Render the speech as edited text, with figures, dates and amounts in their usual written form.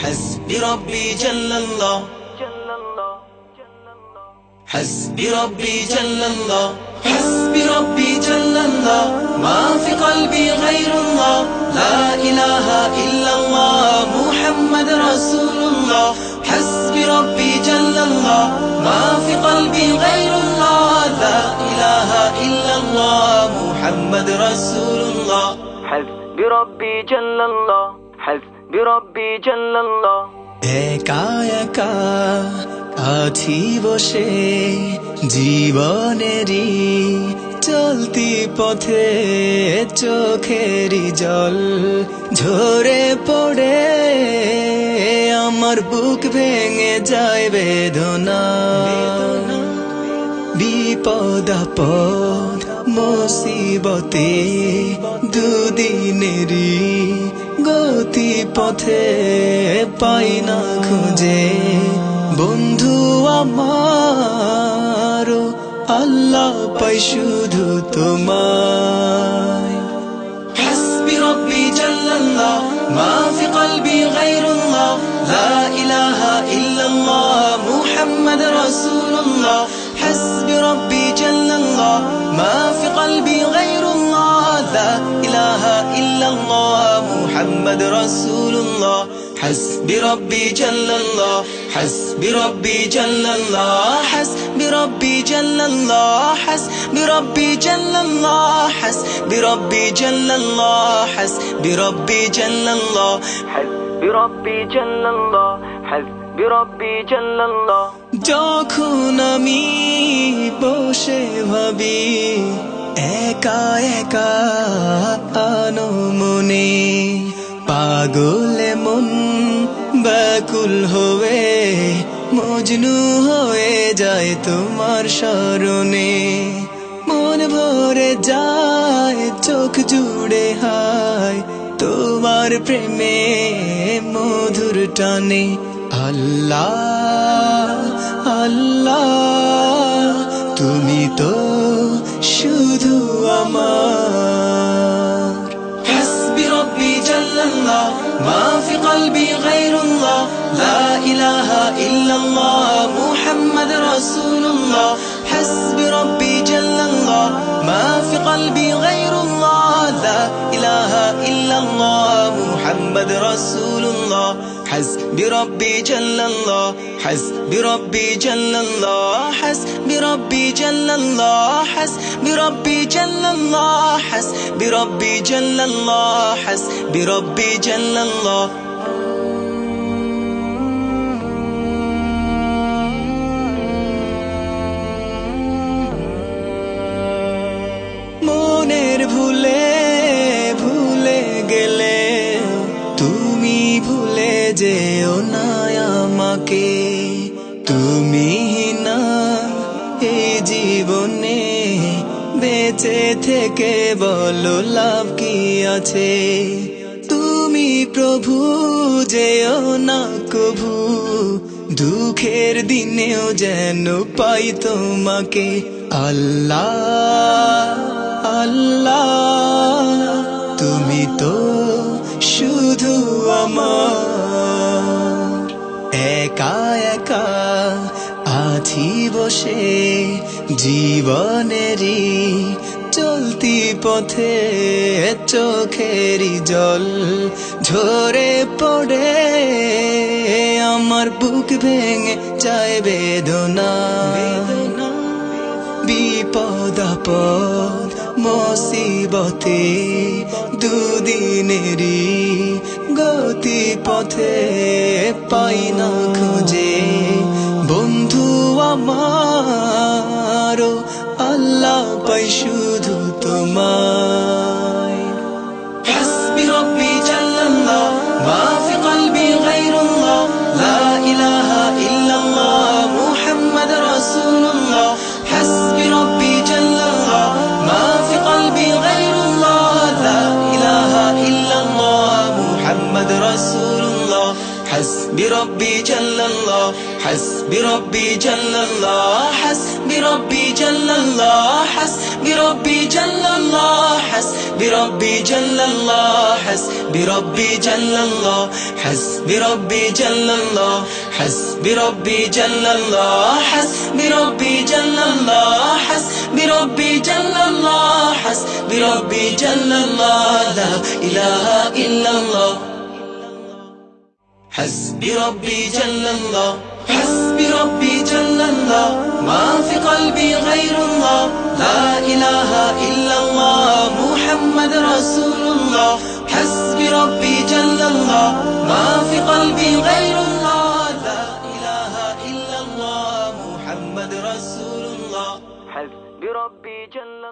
حسبي ربي جل الله حسبي ربي جل الله حسبي ربي جل الله ما في قلبي غير الله لا إله إلا الله محمد رسول الله حسبي ربي جل الله ما في قلبي غير الله لا إله إلا الله محمد رسول الله حسبي ربي جل الله حسبي ربي جل الله একা একা আছি বসে জীবনেরই চলতি পথে চোখেরই জল ঝরে পড়ে আমার বুক ভেঙে যায় বেদনা বিপদ আপদ মুসিবতে দুদিনেরই গতি পথে পাই না খুঁজে বন্ধু আমার আল্লাহ পাই শুধু তোমায় حسبي ربي جل الله ما في قلبي غير الله لا إله إلا الله محمد رسول الله حسبي ربي جل الله ما في قلبي غير الله لا إله إلا الله محمد رسول الله حسبي ربي جل الله حسبي ربي جل الله حسبي ربي جل الله حسبي ربي جل الله حسبي ربي جل الله حسبي ربي جل الله حسبي ربي جل الله حسبي ربي جل الله যখন আমি বসে ভাবি একা একা আনমনে পাগলে মন ব্যাকুল হয়ে মজনু হয়ে যায় তোমার শরণে মন ভরে যায় চোখ জুড়ে হায় তোমার প্রেমে মধুর টানে আল্লাহ আল্লাহ তুমি তো শুধু আমার حسبي ربي جل الله ما في قلبي غير الله لا إله إلا الله محمد رسول الله حسبي ربي جل الله ما في قلبي غير الله لا إله إلا الله محمد رسول الله حسبي ربي جل الله حسبي ربي جل الله حسبي ربي جل الله حسبي ربي جل الله حسبي ربي جل الله حسبي ربي جل الله মনের ভুলে ভুলে গেলে তুমি ভুলে যেও না আমাকে তুমি না এই জীবনে বেঁচে থেকে বলো লাভ কি আছে তুমি প্রভু যেও না কভু দুঃখের দিনেও যেন পাই তোমাকে আল্লাহ আল্লাহ তুমি তো শুধু আমার একা একা আছি বসে জীবনেরই চলতি পথে চোখেরই জল ঝরে পড়ে আমার বুক ভেঙে যায় বেদনা বিপদ আপদ মুসিবতে দুদিনেরই গতি পথে পাই না খুঁজে বন্ধু আমার আল্লাহ পাই শুধু তোমায় حسبي ربي جل الله ما في قلبي غير الله لا إله إلا الله محمد رسول الله حسبي ربي جل الله ما في قلبي غير الله لا إله إلا الله محمد رسول الله حسبي ربي جل الله حسبي ربي جل الله حسبي ربي جل الله حسبي بربي جل الله حسبي ربي جل الله حسبي ربي جل الله حسبي ربي جل الله حسبي ربي جل الله حسبي ربي جل الله حسبي ربي جل الله حسبي ربي جل الله لا إله إلا الله حسبي ربي جل الله حسبي ربي جل الله ما في قلبي غير الله لا إله إلا الله محمد رسول الله حسبي ربي جل الله ما في قلبي غير الله لا إله إلا الله محمد رسول الله حسبي ربي جل